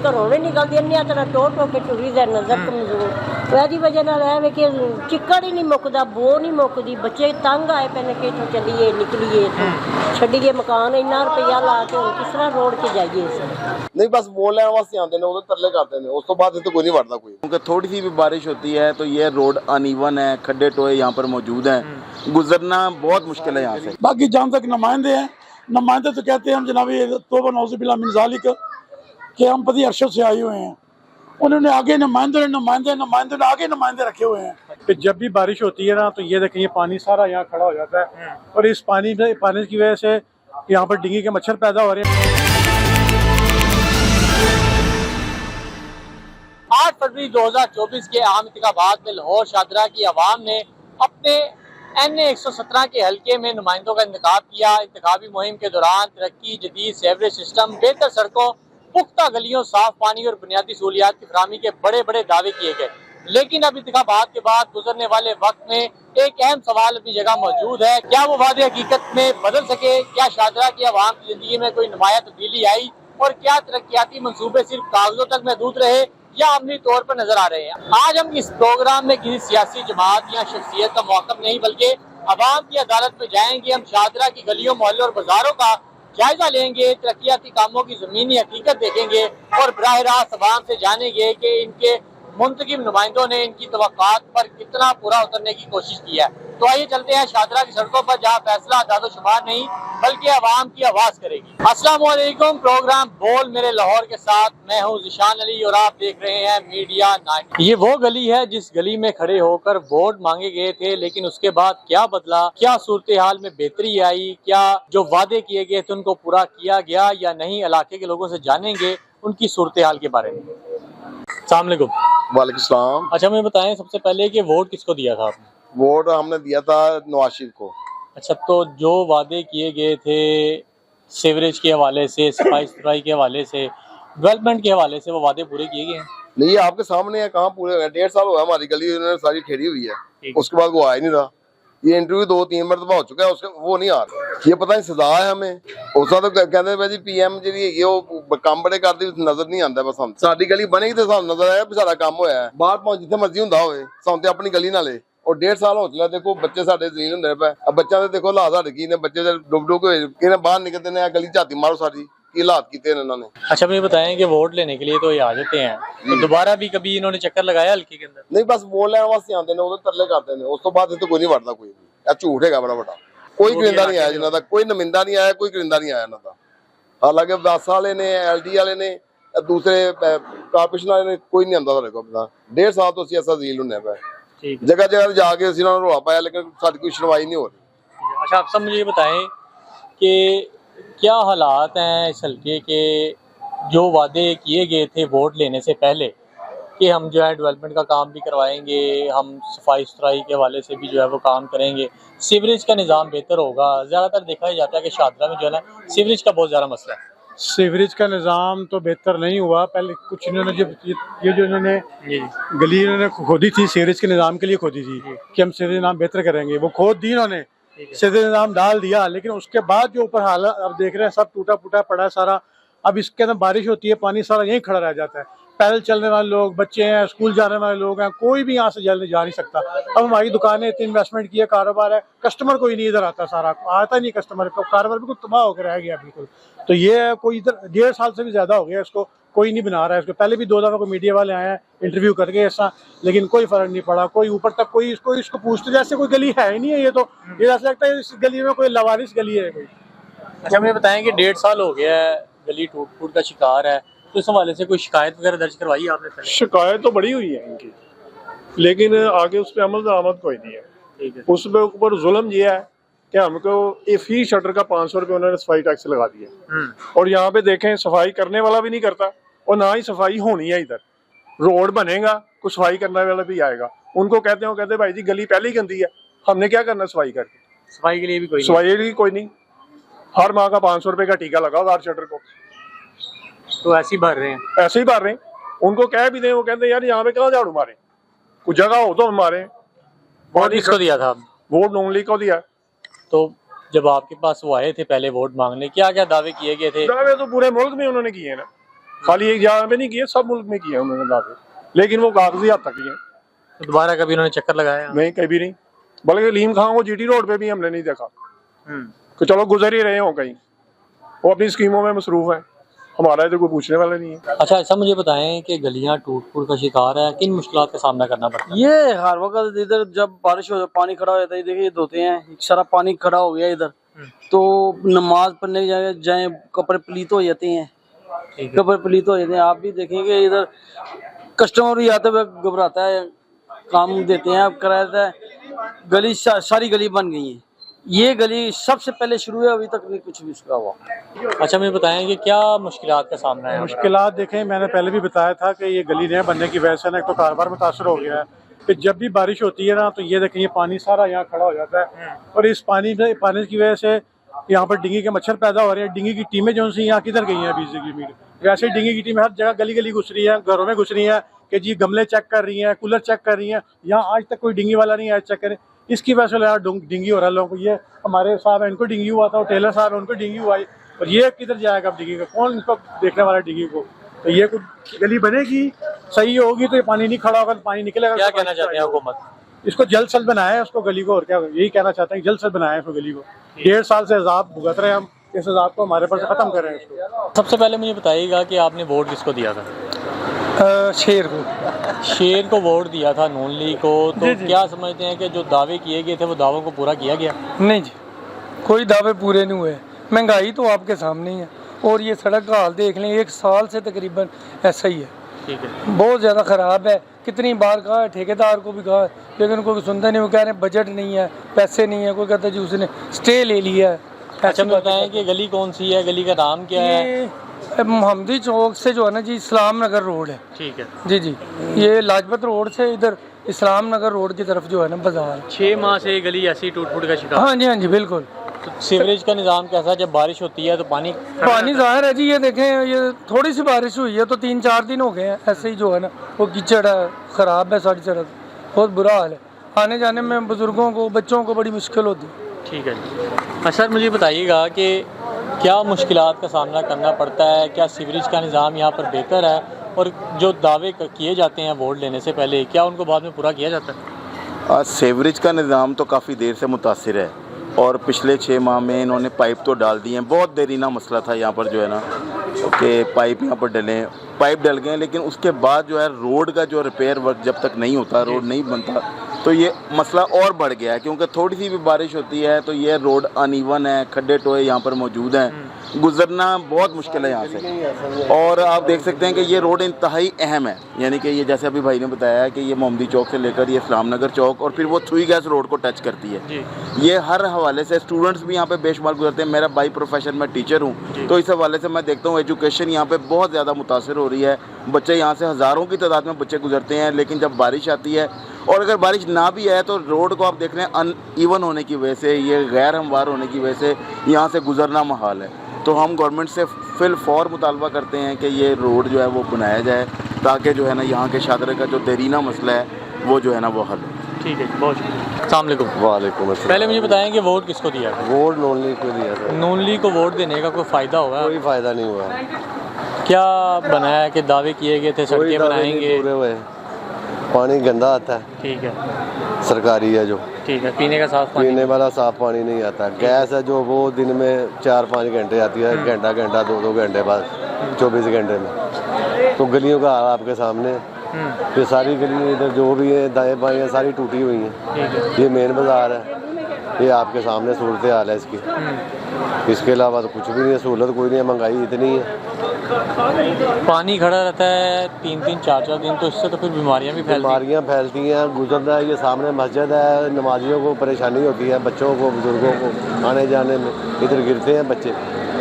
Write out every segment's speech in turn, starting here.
घरों नहीं निकलती, अन्य तरह टो के टुरी दे नज़र कमजोर। तो यदी वजह है कि चिक्कड़ ही नहीं मुकदा, बो नहीं मुकदी, बच्चे तंग आए पैने कि इतों चलीए निकलीए छड़िए मकान, इन्ना रुपया ला के हम किस तरह रोड के जाइए। नहीं बस बोल रहे वास्ते आते हैं, तरले करते हैं, उस तो बाद तो कोई नहीं बढ़ता कोई। क्योंकि थोड़ी सी भी बारिश होती है तो ये रोड अनइवन है, खड्डे टोए यहाँ पर मौजूद हैं, गुजरना बहुत मुश्किल है यहाँ से। बाकी जहाँ तक नुमाइंदे हैं, नुमाइंदे तो कहते हैं हम जनाब तौबा नौज़ुबिल्लाह मिन ज़ालिक कि हम पति अरशद से आए हुए हैं। उन्होंने आगे नुमाइंदे ने आगे नुमाइंदे रखे हुए हैं। कि जब भी बारिश होती है ना तो ये देखें, ये पानी सारा यहाँ खड़ा हो जाता है और इस पानी की वजह से यहाँ पर डेंगू के मच्छर पैदा हो रहे हैं। 8 फरवरी 2024 के आम इंतखाबात में लाहौर शादरा की आवाम ने अपने NA 117 के हल्के में नुमाइंदों का इंतखाब किया। इंतखाबी मुहिम के दौरान तरक्की, जदीद सेवरेज सिस्टम, बेहतर सड़कों, पुख्ता गलियों, साफ पानी और बुनियादी सहूलियात की फराहमी के बड़े बड़े दावे किए गए। लेकिन अब इंतखाबात के बाद गुजरने वाले वक्त में एक अहम सवाल अपनी जगह मौजूद है। क्या वो वादे हकीकत में बदल सके? क्या शादरा की आवाम की जिंदगी में कोई नुमाया तब्दीली आई? और क्या तरक्याती मंसूबे सिर्फ कागजों तक महदूद रहे या अमली तौर पर नजर आ रहे हैं? आज हम इस प्रोग्राम में किसी सियासी जमात या शख्सियत का मौक़िफ़ नहीं बल्कि अवाम की अदालत में जाएंगे। हम शादरा की गलियों, मोहल्लों और बाजारों का जायजा लेंगे, तरक्याती कामों की जमीनी हकीकत देखेंगे और बराह रास्त अवाम से जानेंगे कि इनके मुंतखब नुमाइंदों ने इनकी तवक्कात पर कितना पूरा उतरने की कोशिश की है। तो आइए चलते हैं शादरा की सड़कों पर, जहाँ फैसला दादोशुमार नहीं बल्कि आवाम की आवाज करेगी। अस्सलाम वालेकुम, प्रोग्राम बोल मेरे लाहौर के साथ मैं हूँ ज़िशान अली और आप देख रहे हैं मीडिया 9। ये वो गली है जिस गली में खड़े होकर वोट मांगे गए थे, लेकिन उसके बाद क्या बदला? क्या सूरत हाल में बेहतरी आई? क्या जो वादे किए गए थे उनको पूरा किया गया या नहीं? इलाके के लोगों से जानेंगे उनकी सूरत हाल के बारे में। अस्सलाम वालेकुम। वालेकुम सलाम। अच्छा, मुझे बताएं सबसे पहले कि वोट किसको दिया था आपने? वोट हमने दिया था नवाज शरीफ को। अच्छा, तो जो वादे किए गए थे सीवरेज के हवाले से, सफाई सुथराई के हवाले से, डेवलपमेंट के हवाले से, वो वादे पूरे किए गए हैं? नहीं, ये आपके सामने है, कहाँ पूरे हुए? 1.5 साल हुआ हमारी गली उन्होंने सारी ठेरी हुई है, उसके बाद वो आ ही नहीं रहा। ये इंटरव्यू 2-3 मरतबा हो चुका है, उसके वो नहीं आ रहा। ये पता नहीं सजा है हमें। उसका तो कहते हैं जी PM जी ये वो काम बड़े करती नजर नहीं आता। बस हम साडी गली बनेगी तो सानू नजर आया भी सारा काम होया है। बाहर भावें जिथे मर्जी हुंदा होवे, सानू ते अपनी गली नाले। और 1.5 साल हो चला, देखो बच्चे साडे जलील हुंदे पे। अब बच्चों दे देखो हालात साडे की ने, बच्चे डुब डुब के इन्हें बाहर निकलते ने, गली झाती मारो सारी की हालात कीते इन्होंने। अच्छा, मुझे बताएं कि वोट लेने के लिए तो ये आ जाते हैं, तो दोबारा भी कभी इन्होंने चक्कर लगाया हल्के के अंदर? नहीं, बस बोल रहे वास्ते आते हैं, तरले करते हैं, उस तो बाद तो कोई नहीं बढ़ता कोई भी। झूठ है बड़ा बड़ा। कोई करिंदा नहीं आया जिन्हों का, कोई नमिंदा नहीं आया, कोई करिंदा नहीं आया इन्हों का। हालांकि बस वाले ने, LD वाले ने, दूसरे कारपोरेशन वाले ने, कोई नहीं आता। 1.5 साल तो असं ऐसा झील होने पे जगह जगह जाके रोला पाया, लेकिन साड़ी कोई सुनवाई नहीं हो रही। अच्छा, आप सब मुझे ये बताएं कि क्या हालात हैं इस हल्के के? जो वादे किए गए थे वोट लेने से पहले कि हम जो है डेवलपमेंट का काम भी करवाएंगे, हम सफाई सुथराई के हवाले से भी जो है वो काम करेंगे, सीवरेज का निज़ाम बेहतर होगा। ज़्यादातर देखा जाता है कि शादरा में जो है ना सीवरेज का बहुत ज़्यादा मसला है। सीवरेज का निज़ाम तो बेहतर नहीं हुआ। पहले कुछ इन्होंने ये जो इन्होंने गली इन्होंने खोदी थी, सीवरेज के निज़ाम के लिए खोदी थी कि हम सीवरेज निज़ाम बेहतर करेंगे, वो खोद दी इन्होंने, सीवरेज निज़ाम डाल दिया। लेकिन उसके बाद जो ऊपर हालत अब देख रहे हैं, सब टूटा फूटा पड़ा है सारा। अब इसके अंदर बारिश होती है, पानी सारा यहीं खड़ा रह जाता है। पैदल चलने वाले लोग, बच्चे हैं, स्कूल जाने वाले लोग हैं, कोई भी यहाँ से जल्दी जा नहीं सकता। अब हमारी दुकानें इतनी इन्वेस्टमेंट की है, कारोबार है, कस्टमर कोई नहीं इधर आता, सारा आता नहीं कस्टमर को, कारोबार बिल्कुल तबाह होकर रह गया बिल्कुल। तो ये कोई इधर 1.5 साल से भी ज़्यादा हो गया, इसको कोई नहीं बना रहा है। इसको पहले भी 2 दफ़ा को मीडिया वाले आए हैं इंटरव्यू करके ऐसा, लेकिन कोई फ़र्क नहीं पड़ा। कोई ऊपर तक कोई इसको पूछते जैसे कोई गली है ही नहीं है। ये तो ये ऐसा लगता है इस गली में कोई लवारिस गली है कोई। अच्छा, मुझे बताएं कि 1.5 साल हो गया है, गली टूट फूट का शिकार है, तो इस हवाले से कोई शिकायत वगैरह दर्ज करवाई आपने? शिकायत तो बड़ी हुई है इनकी, लेकिन आगे उस पर अमल दरामद कोई नहीं है। उस पे ऊपर जुल्म ये है कि हमको एक ही शटर का 500 रुपये उन्होंने सफाई टैक्स लगा दिया। और यहाँ पे देखें, सफाई करने वाला भी नहीं करता और ना ही सफाई होनी है। इधर रोड बनेगा, कुछ सफाई करने वाला भी आएगा, उनको कहते हैं, कहते भाई जी गली पहले ही गंदी है, हमने क्या करना सफाई करके? सफाई के लिए भी कोई नहीं। हर माह का 500 रुपये का टीका लगा हर शटर को, तो ऐसे ही भर रहे हैं, ऐसे ही भर रहे हैं। उनको कह भी दें, वो कहते यार यहाँ पे कहाँ झाड़ू मारे, कुछ जगह हो तो हम मारे। वोट किसको दिया था? वोट नून लीग को दिया। तो जब आपके पास वो आए थे पहले वोट मांगने, क्या क्या दावे किए गए थे? दावे तो पूरे मुल्क में उन्होंने किए ना। खाली एक जगह पे नहीं किए, सब मुल्क में किए उन्होंने दावे, लेकिन वो कागजी हद तक किए। तो दोबारा कभी उन्होंने चक्कर लगाया? नहीं, कभी नहीं। बल्कि लीम खां को जीटी रोड पे भी हमने नहीं देखा कि चलो गुजर ही रहे हो कहीं, वो अपनी स्कीमों में मसरूफ है, हमारा इधर कोई पूछने वाला नहीं है। अच्छा, ऐसा मुझे बताएं कि गलियां टूट फूट का शिकार है, किन मुश्किलात का सामना करना पड़ता है? ये हर वक्त इधर जब बारिश हो पानी खड़ा हो जाता है, देखिए ये धोते हैं, सारा पानी खड़ा हो गया इधर, तो नमाज पढ़ने जाए कपड़े पलीत हो जाते हैं, कपड़े पलीत हो जाते हैं। आप भी देखेंगे इधर कस्टमर भी आते हुए घबराता है, काम देते हैं, अब कराता है। गली सारी गली बन गई है, ये गली सबसे पहले शुरू है, अभी तक नहीं कुछ भी उसका हुआ। अच्छा, मुझे बताएं कि क्या मुश्किलात का सामना है? मुश्किलात देखें, मैंने पहले भी बताया था कि ये गली नया बनने की वजह से ना एक तो कारोबार मुतासर हो गया है, कि जब भी बारिश होती है ना तो ये देखें ये पानी सारा यहाँ खड़ा हो जाता है, और इस पानी की वजह से यहाँ पर डिंगी के मच्छर पैदा हो रहे हैं। डिंगी की टीमें जो सी यहाँ किधर गई हैं 20 किलोमीटर, वैसे डिंगी की टीम हर जगह गली गली घुस रही है, घरों में घुस रही है कि जी गमले चेक कर रही हैं, कूलर चेक कर रही हैं। यहाँ आज तक कोई डिंगी वाला नहीं आया चेक करे, इसकी वजह से यार डिंगी हो रहा है लोगों को। ये हमारे साहब है, इनको डिंगी हुआ था, टेलर साहब है, उनको डिंगी हुआ है, और ये किधर जाएगा अब डिंगी का, कौन इसको देखने वाला डिंगी को? तो ये कुछ गली बनेगी सही होगी तो ये पानी नहीं खड़ा होगा, तो पानी निकलेगा। क्या कहना चाहते हैं हुकूमत? इसको जल्द से जल्द बनाया है उसको गली को, और क्या यही कहना चाहते हैं, जल्द से जल्द बनाया है इसको गली को। 1.5 साल से अजाब भुगत रहे हैं हम, इस अजाब को हमारे पर से खत्म कर रहे हैं इसको। सबसे पहले मुझे बताइएगा कि आपने वोट किसको दिया था? शेर को। शेर को वोट दिया था, नून लीग को। तो क्या समझते हैं कि जो दावे किए गए थे वो दावों को पूरा किया गया? नहीं जी, कोई दावे पूरे नहीं हुए। महंगाई तो आपके सामने ही है, और ये सड़क का हाल देख लें, 1 साल से तकरीबन ऐसा ही है। ठीक है, बहुत ज़्यादा ख़राब है। कितनी बार कहा है, ठेकेदार को भी कहा है, लेकिन कोई सुनता नहीं। वो कह रहे हैं बजट नहीं है, पैसे नहीं है। कोई कहता है जी उसने स्टे ले लिया है। अच्छा, मुझे बताएं कि गली कौन सी है, गली का नाम क्या है? मोहम्मदी चौक से जो है ना जी, इस्लाम नगर रोड है। ठीक है जी जी, ये लाजपत रोड से इधर इस्लाम नगर रोड की तरफ जो है ना बाजार। 6 माह से गली ऐसी टूट फूट का शिकार? हाँ जी, हाँ जी, बिल्कुल। तो सीवरेज का निज़ाम कैसा है? जब बारिश होती है तो पानी जाहिर है जी, ये देखें, ये थोड़ी सी बारिश हुई है तो 3-4 दिन हो गए हैं ऐसे ही जो है ना, वो कीचड़ है, ख़राब है सारी सड़क, बहुत बुरा हाल है। आने जाने में बुजुर्गों को, बच्चों को बड़ी मुश्किल होती है। ठीक है जी। अच्छा सर, मुझे बताइएगा कि क्या मुश्किलात का सामना करना पड़ता है? क्या सीवरेज का निज़ाम यहाँ पर बेहतर है? और जो दावे किए जाते हैं वोट लेने से पहले, क्या उनको बाद में पूरा किया जाता है? सीवरेज का निज़ाम तो काफ़ी देर से मुतासिर है, और पिछले 6 माह में इन्होंने पाइप तो डाल दिए हैं। बहुत देरीना मसला था यहाँ पर जो है ना, कि पाइप यहाँ पर डलें, पाइप डल गए, लेकिन उसके बाद जो है रोड का जो रिपेयर वर्क जब तक नहीं होता, रोड नहीं बनता, तो ये मसला और बढ़ गया है। क्योंकि थोड़ी सी भी बारिश होती है तो ये रोड अनइवन है, खड्डे टोए यहाँ पर मौजूद हैं, गुजरना बहुत मुश्किल है यहाँ से। और आप देख सकते हैं कि ये रोड इंतहाई अहम है, यानी कि ये जैसे अभी भाई ने बताया कि ये मोहम्मदी चौक से लेकर ये इस्लाम नगर चौक, और फिर वो थ्री गैस रोड को टच करती है। ये हर हवाले से स्टूडेंट्स भी यहाँ पे बेशुमार गुजरते हैं। मेरा बाई प्रोफेशन में टीचर हूँ, तो इस हवाले से मैं देखता हूँ एजुकेशन यहाँ पे बहुत ज़्यादा मुतासर हो रही है। बच्चे यहाँ से हज़ारों की तादाद में बच्चे गुजरते हैं, लेकिन जब बारिश आती है, और अगर बारिश ना भी आए तो रोड को आप देख रहे हैं अनइवन होने की वजह से, ये गैर हमवार होने की वजह से यहाँ से गुजरना महाल है। तो हम गवर्नमेंट से फिल फौर मुतालबा करते हैं कि ये रोड जो है वो बनाया जाए, ताकि जो है ना यहाँ के शादरे का जो देरीना मसला है वो जो है ना वो हल हो। ठीक है, बहुत शुक्रिया। अस्सलाम वालेकुम। वालेकुम अस्सलाम। पहले मुझे बताएं कि वोट किसको दिया था? वोट नून लीग को दिया था। नून लीग को वोट देने का कोई फ़ायदा हुआ? कोई फायदा नहीं हुआ। क्या बनाया कि दावे किए गए थे सड़कें बनाएंगे? पूरे हुए, पानी गंदा आता है। ठीक है, सरकारी है जो, ठीक है, पीने का साफ पानी? पीने वाला साफ पानी नहीं आता। गैस है जो, वो दिन में 4-5 घंटे आती है, घंटा 2-2 घंटे बाद, 24 घंटे में। तो गलियों का हाल आपके सामने, ये सारी गलियाँ इधर जो भी है दाएं बाएं सारी टूटी हुई हैं। ये मेन बाज़ार है, ये आपके सामने सूरत हाल है इसकी। इसके अलावा तो कुछ भी नहीं है, सहूलत कोई नहीं है, महंगाई इतनी है। पानी खड़ा रहता है 3-3, 4-4 दिन, तो इससे तो फिर बीमारियाँ भी फैलती हैं। गुजरना है, ये सामने मस्जिद है, नमाजियों को परेशानी होती है, बच्चों को, बुजुर्गों को आने जाने में। इधर गिरते हैं बच्चे।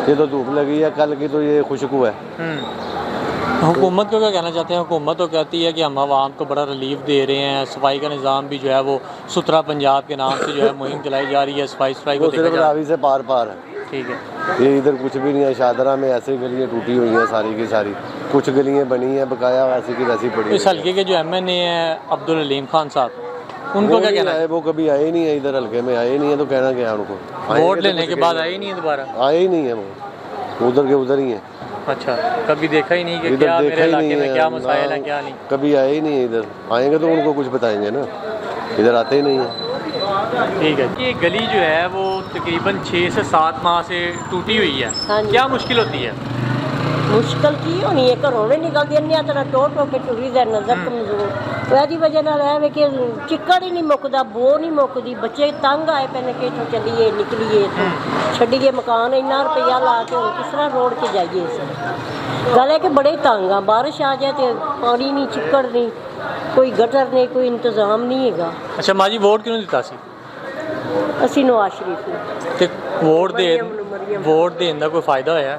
ये तो धूप लगी है, कल की तो ये खुशबू है। हुकूमत को क्या कहना चाहते हैं? हुकूमत तो कहती है कि हम आवाम को बड़ा रिलीफ दे रहे हैं, सफाई का निज़ाम भी जो है वो सुथरा पंजाब के नाम से जो है मुहिम चलाई जा रही है, सफाई को सिर्फ रावी से पार पार है। ठीक है, ये इधर कुछ भी नहीं है। शादरा में ऐसी गलियाँ टूटी हुई हैं सारी की सारी, कुछ गलियाँ बनी हैं बकाया, वैसी की वैसी पड़ी। इस हल्के के जो MNA हैं अब्दुल हलीम खान साहब, उनको क्या कहना है? वो कभी आए नहीं है इधर हल्के में, आए नहीं है, तो कहना क्या है उनको? वोट लेने के बाद आए नहीं है दोबारा? आए ही नहीं है, वो उधर के उधर ही है। अच्छा, कभी देखा ही नहीं कि इधर क्या देखा मेरे ही इलाके नहीं में है, क्या मसाइल ना है क्या नहीं। कभी आए ही नहीं इधर, आएंगे तो उनको कुछ बताएंगे ना, इधर आते ही नहीं है। ठीक है, ये गली जो है वो तकरीबन 6 से 7 माह से टूटी हुई है। हाँ जी। क्या मुश्किल होती है? मुश्किल की होनी है, घरों नहीं निकलती, अन्य तरह टोट टोट के टुरी दा नजर कमजोर। वैदी वजह नाल है कि चिक्कड़ ही नहीं मुकदा, बो नहीं मुकदी, बच्चे तंग आए पैने कि इथों चलीए निकलीए इथों छड्डिए मकान, इन्ना रुपया ला के हुण किस तरह रोड के जाइए इस गल है कि बड़े तंग आ, बारिश आ जाए तो पानी नहीं, चिक्कड़ नहीं, कोई गटर नहीं, कोई इंतजाम नहीं हैगा। अच्छा माँ जी, वोट क्यों दिता सी? ਅਸੀਂ नवाज शरीफ ਨੂੰ ਤੇ ਵੋਟ ਮਰੀਅਮ ਦੇਣ ਦਾ ਕੋਈ ਫਾਇਦਾ ਹੋਇਆ?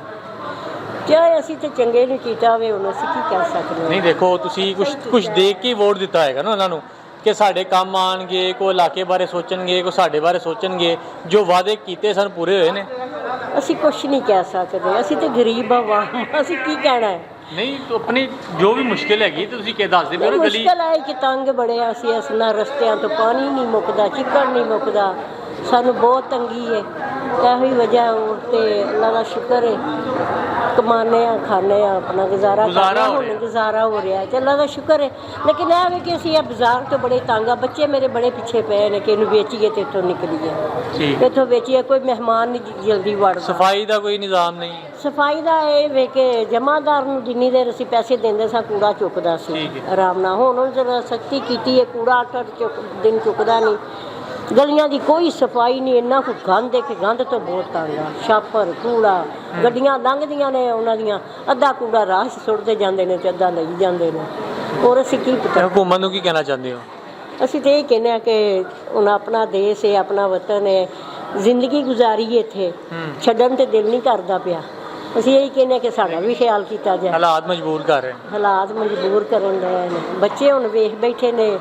ਚਾਹੇ ਅਸੀਂ ਤੇ ਚੰਗੇ ਨਹੀਂ ਕੀਤਾ ਹੋਵੇ, ਹੁਣ ਅਸੀਂ ਕੀ ਕਰ ਸਕਦੇ ਨਹੀਂ ਦੇਖੋ, ਤੁਸੀਂ ਕੁਝ ਦੇਖ ਕੇ ਵੋਟ ਦਿੱਤਾ ਹੈਗਾ ਨਾ ਉਹਨਾਂ ਨੂੰ ਕਿ ਸਾਡੇ ਕੰਮ ਆਣਗੇ, ਕੋਈ ਇਲਾਕੇ ਬਾਰੇ ਸੋਚਣਗੇ, ਕੋਈ ਸਾਡੇ ਬਾਰੇ ਸੋਚਣਗੇ, ਜੋ ਵਾਅਦੇ ਕੀਤੇ ਸਨ ਪੂਰੇ ਹੋਏ ਨੇ। ਅਸੀਂ ਕੁਝ ਨਹੀਂ ਕਹਿ ਸਕਦੇ, ਅਸੀਂ ਤੇ ਗਰੀਬ ਆਵਾਮ, ਅਸੀਂ ਕੀ ਕਹਿਣਾ ਹੈ। ਨਹੀਂ ਤਾਂ ਆਪਣੀ ਜੋ ਵੀ ਮੁਸ਼ਕਿਲ ਹੈਗੀ ਤੇ ਤੁਸੀਂ ਕੀ ਦੱਸਦੇ ਪਏ ਹੋ ਨਾ, ਗਲੀ ਮੁਸ਼ਕਿਲ ਹੈ ਕਿ ਤੰਗ ਬੜੇ ਆ ਅਸੀਂ, ਇਸ ਨਾਲ ਰਸਤਿਆਂ ਤੋਂ ਪਾਣੀ ਨਹੀਂ ਮੁੱਕਦਾ, ਚਿੱਕੜ ਨਹੀਂ ਮੁੱਕਦਾ, ਸਾਨੂੰ ਬਹੁਤ ਤੰਗੀ ਹੈ। ਇਹੋ ਹੀ ਵਜ੍ਹਾ ਹੋਰ ਤੇ ਅੱਲਾ ਦਾ ਸ਼ੁਕਰ ਹੈ, ਕਮਾਨੇ ਆ ਖਾਣੇ ਆ, ਆਪਣਾ ਗੁਜ਼ਾਰਾ ਹੁਣ ਗੁਜ਼ਾਰਾ ਹੋ ਰਿਹਾ ਤੇ ਅੱਲਾ ਦਾ ਸ਼ੁਕਰ ਹੈ। ਲੇਕਿਨ ਇਹ ਵੀ ਕਿ ਅਸੀਂ ਇਹ ਬਾਜ਼ਾਰ ਤੋਂ ਬੜੇ ਤੰਗ ਆ, ਬੱਚੇ ਮੇਰੇ ਬੜੇ ਪਿੱਛੇ ਪਏ ਨੇ ਕਿ ਇਹਨੂੰ ਵੇਚੀਏ ਤੇ ਇੱਥੋਂ ਨਿਕਲੀਏ, ਇੱਥੋਂ ਵੇਚੀਏ, ਕੋਈ ਮਹਿਮਾਨ ਨਹੀਂ ਜਲਦੀ ਵੜਦਾ। ਸਫਾਈ ਦਾ ਕੋਈ ਨਿਜ਼ਾਮ ਨਹੀਂ? ਸਫਾਈ ਦਾ ਇਹ ਵੇ ਕਿ ਜਮਾਦਾਰ ਨੂੰ ਜਿੰਨੀ ਦੇਰ ਅਸੀਂ ਪੈਸੇ ਦਿੰਦੇ ਸਾਂ ਕੂੜਾ ਚੁੱਕਦਾ ਸੀ ਆਰਾਮ ਨਾਲ, ਹੁਣ ਉਹ ਜਰਾ ਸਖਤੀ ਕੀਤੀ ਹੈ, ਕੂੜਾ 8 ਦਿਨ ਚੁੱਕਦਾ ਨਹੀਂ। ਗਲੀਆਂ ਦੀ ਕੋਈ ਸਫਾਈ ਨਹੀਂ, ਇੰਨਾ ਕੁ ਗੰਦ ਹੈ ਕਿ ਗੰਦ ਤੋਂ ਬਹੁਤ ਤੰਗ ਆ, ਛਾਪਰ ਕੂੜਾ, ਗੱਡੀਆਂ ਲੰਘਦੀਆਂ ਨੇ ਉਹਨਾਂ ਦੀਆਂ, ਅੱਧਾ ਕੂੜਾ ਰਾਹ 'ਚ ਸੁੱਟਦੇ ਜਾਂਦੇ ਨੇ ਤੇ ਅੱਧਾ ਲਈ ਜਾਂਦੇ ਨੇ। ਹੋਰ ਅਸੀਂ ਕੀ ਪਤਾ। ਹੁਕੂਮਤ ਨੂੰ ਕੀ ਕਹਿਣਾ ਚਾਹੁੰਦੇ ਹੋ? ਅਸੀਂ ਤਾਂ ਇਹ ਕਹਿੰਦੇ ਹਾਂ ਕਿ ਹੁਣ ਆਪਣਾ ਦੇਸ਼ ਹੈ, ਆਪਣਾ ਵਤਨ ਹੈ, ਜ਼ਿੰਦਗੀ ਗੁਜ਼ਾਰੀਏ ਇੱਥੇ, ਛੱਡਣ ਤੇ ਦਿਲ ਨਹੀਂ ਕਰਦਾ ਪਿਆ। ਅਸੀਂ ਇਹੀ ਕਹਿੰਦੇ ਕਿ ਸਾਡਾ ਵੀ ਖਿਆਲ ਕੀਤਾ ਜਾਏ। ਹਾਲਾਤ ਮਜਬੂਰ ਕਰ ਰਹੇ, ਹਾਲਾਤ ਮਜਬੂਰ ਕਰਨ ਦੇ ਨੇ, ਬੱਚੇ ਹੁਣ ਵੇਖ ਬੈਠੇ ਨੇ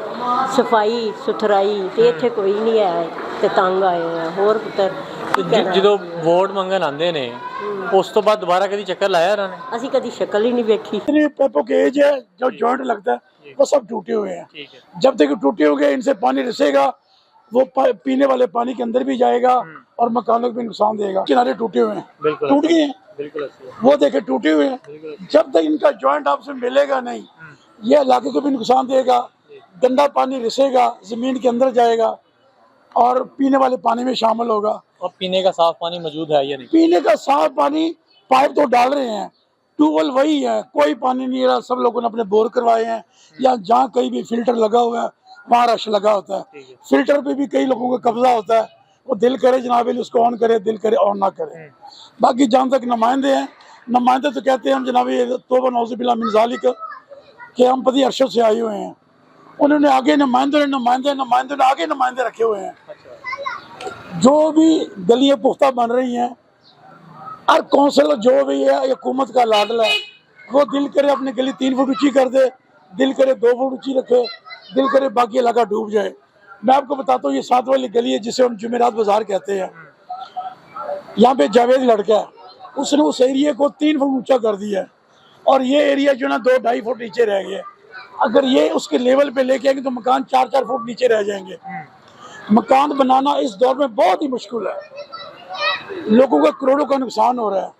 ਸਫਾਈ ਸੁਥਰਾਈ ਤੇ ਇੱਥੇ ਕੋਈ ਨਹੀਂ ਹੈ ਤੇ ਤੰਗ ਆਏ ਆ। ਹੋਰ ਪੁੱਤਰ ਜਦੋਂ ਵੋਟ ਮੰਗਣ ਆਉਂਦੇ ਨੇ ਉਸ ਤੋਂ ਬਾਅਦ ਦੁਬਾਰਾ ਕਦੀ ਚੱਕਰ ਲਾਇਆ ਇਹਨਾਂ ਨੇ? ਅਸੀਂ ਕਦੀ ਸ਼ਕਲ ਹੀ नहीं देखी। पेपो के एज है, जो जॉइंट लगता है वो सब टूटे हुए हैं। जब तक टूटे हुए इनसे पानी रिसेगा, वो पीने वाले पानी के अंदर भी जाएगा और मकानों को भी नुकसान देगा। किनारे टूटे हुए हैं, टूट गए हैं, वो देखे टूटे हुए हैं। जब तक इनका जॉइंट आपसे मिलेगा नहीं, ये इलाके को भी नुकसान देगा, गंदा पानी रिसेगा, जमीन के अंदर जाएगा और पीने वाले पानी में शामिल होगा। और पीने का साफ पानी मौजूद है या नहीं? पीने का साफ पानी पाइप तो डाल रहे हैं, ट्यूबवेल वही है, कोई पानी नहीं रहा। सब लोगों ने अपने बोर करवाए हैं, या जहाँ कहीं भी फिल्टर लगा हुआ है वहाँ रश लगा होता है। फिल्टर पे भी कई लोगों का कब्जा होता है, वो दिल करे जनाब उसको ऑन करे, दिल करे ऑन ना करे। बाकी जहाँ तक नुमाइंदे हैं, नुमाइंदे तो कहते हैं हम जनाब तौबा नौज़ुबिल्लाह मिन ज़ालिक कि हम पति अरशद से आए हुए हैं। उन्होंने आगे नुमाइंदे आगे नुमाइंदे रखे हुए हैं। जो भी गलियाँ पुख्ता बन रही हैं, हर कौंसिलर जो भी है हुकूमत का लाडला है, वो दिल करे अपनी गली 3 फुट ऊंची कर दे, दिल करे 2 फुट ऊंची रखे, दिल करे बाकी इलाका डूब जाए। मैं आपको बताता हूँ, ये 7 वाली गली है जिसे हम जुमेरात बाजार कहते हैं। यहाँ पे जावेद लड़का है, उसने उस एरिया को 3 फुट ऊंचा कर दिया है, और ये एरिया जो ना 2-2.5 फुट नीचे रह गया। अगर ये उसके लेवल पे लेके आएंगे तो मकान 4-4 फुट नीचे रह जाएंगे। मकान बनाना इस दौर में बहुत ही मुश्किल है, लोगों का करोड़ों का नुकसान हो रहा है।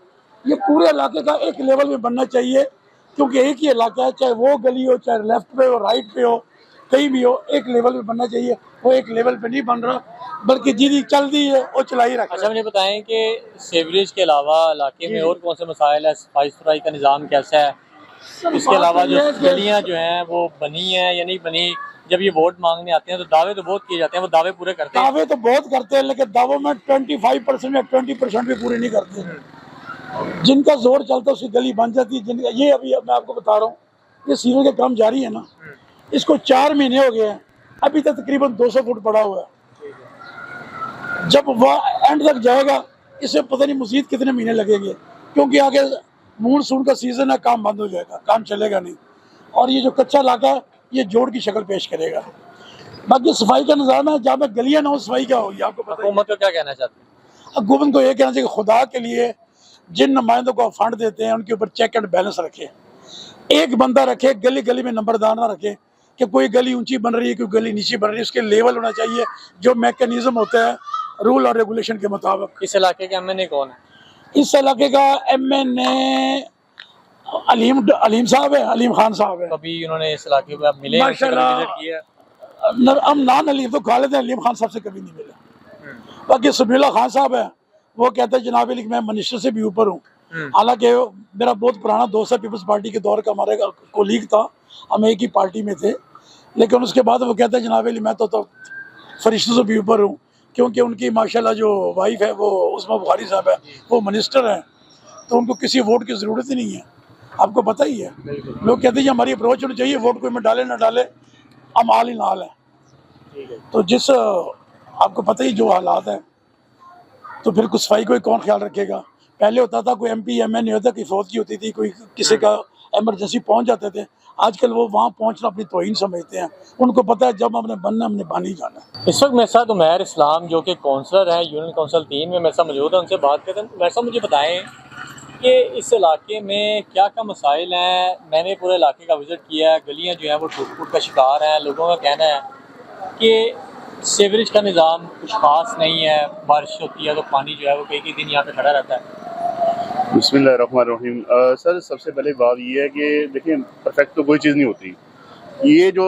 ये पूरे इलाके का एक लेवल में बनना चाहिए, क्योंकि एक ही इलाका है, चाहे वो गली हो, चाहे लेफ्ट पे हो, राइट पे हो, कहीं भी हो, एक लेवल में बनना चाहिए। वो एक लेवल पे नहीं बन रहा, बल्कि जिदी चल दी है वो चलाई रखा। अच्छा, मुझे बताएं कि सीवरेज के अलावा इलाके में और कौन से मसाइल है, सफाई सुथराई का निज़ाम कैसा है? इसके अलावा जो गलियाँ जो हैं वो बनी हैं या नहीं बनी? जब ये वोट मांगने आते हैं तो दावे तो बहुत किए जाते हैं, वो दावे पूरे करते हैं? दावे तो बहुत करते हैं, लेकिन दावों में 25% या 20% भी पूरे नहीं करते। जिनका जोर चलता है उसकी गली बन जाती है। जिनका ये अभी मैं आपको बता रहा हूँ, ये सीवर का काम जारी है ना, इसको 4 महीने हो गए हैं, अभी तक तकरीबन 200 फुट पड़ा हुआ है। जब वह एंड तक जाएगा, इसे पता नहीं मजीद कितने महीने लगेंगे, क्योंकि आगे मानसून का सीजन है, काम बंद हो जाएगा, काम चलेगा नहीं। और ये जो कच्चा इलाका है ये जोड़ की शक्ल पेश करेगा। बाकी सफाई का निज़ाम है, जहाँ पे गलियाँ ना हो सफाई क्या होगी आपको पता। हुकूमत को क्या कहना चाहते हैं? हुकूमत को ये कहना चाहिए कि खुदा के लिए जिन नुमाइंदों को फंड देते हैं उनके ऊपर चेक एंड बैलेंस रखे। एक बंदा रखे, गली गली में नंबरदार ना रखे कि कोई गली ऊंची बन रही है, कोई गली नीची बन रही है। उसके लेवल होना चाहिए, जो मैकेनिज्म होता है रूल और रेगुलेशन के मुताबिक। इस इलाके के MNA कौन है? इस इलाके का MNA अलीम साहब है, अलीम खान साहब है। कभी उन्होंने इस इलाके में आप मिले हैं, उनसे कभी माशाल्लाह। विजिट किया? हम नान अलीम तो खालिद अलीम खान साहब से कभी नहीं मिले। बाकी सबीला खान साहब है, वो कहते हैं जनाब मैं मिनिस्टर से भी ऊपर हूँ। हालांकि मेरा बहुत पुराना दोस्त है, पीपल्स पार्टी के दौर का हमारे कोलीग था, हम एक ही पार्टी में थे। लेकिन उसके बाद वो कहते हैं जनाब मैं तो फरिश्तों से भी ऊपर हूँ, क्योंकि उनकी माशाल्लाह जो वाइफ है वो उस्मा बुखारी साहब है, वो मिनिस्टर हैं, तो उनको किसी वोट की ज़रूरत ही नहीं है। आपको पता ही है, लोग कहते हैं हमारी अप्रोच होनी चाहिए, वोट कोई में डाले ना डाले, हम हाल ही नाल है। तो जिस आपको पता ही जो हालात है, तो फिर कुछ सफाई कोई कौन ख्याल रखेगा। पहले होता था कोई MP MA नहीं होता, कोई फौत की होती थी, कोई किसी का इमरजेंसी पहुंच जाते थे। आजकल वो वहाँ पहुंचना अपनी तौहीन समझते हैं, उनको पता है जब हमने बनना हमने बन ही जाना। इस वक्त मेरे साथ उमैर इस्लाम जो कि काउंसलर हैं यूनियन काउंसिल 3 में मेरे साथ मौजूद है, उनसे बात करते हैं। वैसा मुझे बताएं कि इस इलाके में क्या क्या मसाइल हैं। मैंने पूरे इलाके का विज़िट किया है, गलियाँ जो हैं वो टूट फूट का शिकार हैं। लोगों का कहना है कि सीवरेज का निज़ाम कुछ ख़ास नहीं है, बारिश होती है तो पानी जो है वो कई दिन यहाँ पे खड़ा रहता है। बिस्मिल्लाहिर्रहमानिर्रहीम। सर सबसे पहले बात ये है कि देखिए परफेक्ट तो कोई चीज़ नहीं होती। ये जो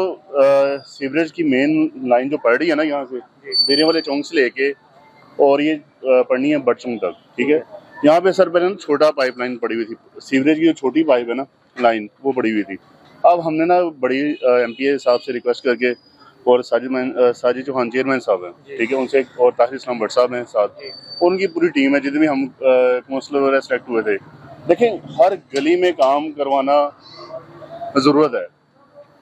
सीवरेज की मेन लाइन जो पड़ रही है ना, यहाँ से बेरे वाले चौक से लेके और ये पड़नी है बटचुंग तक, ठीक है। यहाँ पे सर पहले ना छोटा पाइपलाइन पड़ी हुई थी, सीवरेज की जो छोटी पाइप है ना लाइन, वो पड़ी हुई थी। अब हमने ना बड़ी MPA साहब से रिक्वेस्ट करके और साजिद चौहान चेयरमैन साहब हैं, ठीक है, उनसे और ताहिर इस्लाम भट्ट साहब हैं साथ, उनकी पूरी टीम है, जितने भी हम काउंसलर वगैरह सेलेक्ट हुए थे। देखें हर गली में काम करवाना ज़रूरत है।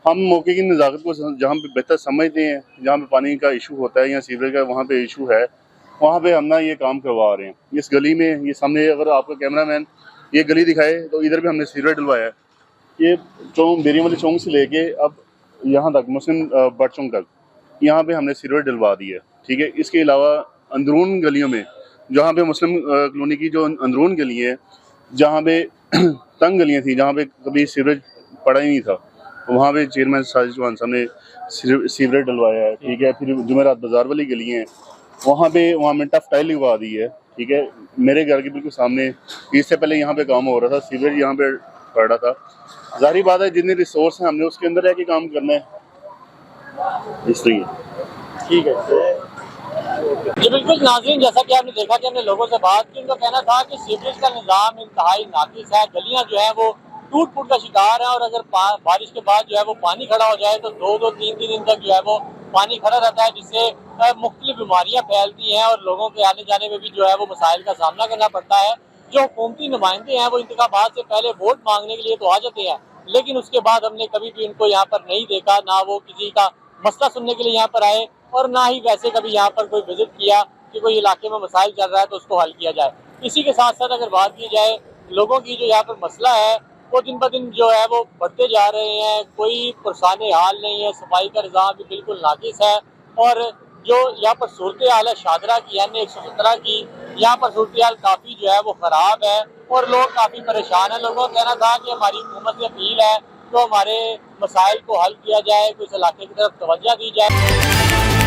हम मौके की नज़ाकत को जहाँ पे बेहतर समझते हैं, जहाँ पे पानी का इशू होता है या सीवरेज का वहाँ पे इशू है, वहाँ पे हम ना ये काम करवा रहे हैं। इस गली में ये सामने अगर आपका कैमरामैन ये गली दिखाए तो इधर भी हमने सीवरेज डलवाया है। ये चौक बेरिया वाले चौक से लेके अब यहाँ तक मुस्लिम बट चौक तक यहाँ पे हमने सीवरेज डलवा दी है, ठीक है। इसके अलावा अंदरून गलियों में जहाँ पे मुस्लिम कॉलोनी की जो अंदरून गली है, जहाँ पे तंग गलियाँ थी, जहाँ पे कभी सीवरेज पड़ा ही नहीं था, वहाँ पे चेयरमैन साजिद चौहान साहब ने सीवरेज डलवाया है, ठीक है। फिर जुमेरात बाजार वाली गली है, वहाँ में टफ टाइल लगवा दी है, ठीक है। मेरे घर के बिल्कुल सामने इससे पहले यहाँ पे काम हो रहा था, सीवरेज यहाँ पे पड़ रहा था। जाहिर बात है जितने रिसोर्स हैं हमने उसके अंदर रह के काम करना है, इसलिए ठीक है जी। बिल्कुल नाज़रीन, जैसा कि आपने देखा कि हमने लोगों से बात की, उनका कहना था कि सीवरेज का निज़ाम इंतहाई नाकिस है, गलियाँ जो है वो टूट फूट का शिकार है, और अगर बारिश के बाद जो है वो पानी खड़ा हो जाए तो 2-3 दिन तक जो है वो पानी खड़ा रहता है, जिससे मुख्तलिफ बीमारियाँ फैलती हैं और लोगों के आने जाने में भी जो है वो मसाइल का सामना करना पड़ता है। जो हुकूमती नुमाइंदे हैं वो इंतखाबात से पहले वोट मांगने के लिए तो आ जाते हैं, लेकिन उसके बाद हमने कभी भी उनको यहाँ पर नहीं देखा, ना वो किसी का मसला सुनने के लिए यहाँ पर आए और ना ही वैसे कभी यहाँ पर कोई विजिट किया कि कोई इलाके में मसाइल चल रहा है तो उसको हल किया जाए। इसी के साथ साथ अगर बात की जाए लोगों की जो यहाँ पर मसला है वो दिन ब दिन जो है वो बढ़ते जा रहे हैं, कोई पुरसाने हाल नहीं है, सफाई का निज़ाम भी बिल्कुल नाकिस है, और जो यहाँ पर सूरत हाल है शादरा की यानी 117 की, यहाँ पर सूरत हाल काफ़ी जो है वो ख़राब है और लोग काफ़ी परेशान हैं। लोगों का कहना था कि हमारी हुकूमत से अपील है तो हमारे मसाइल को हल किया जाए, कुछ इलाके की तरफ तवज्जो दी जाए।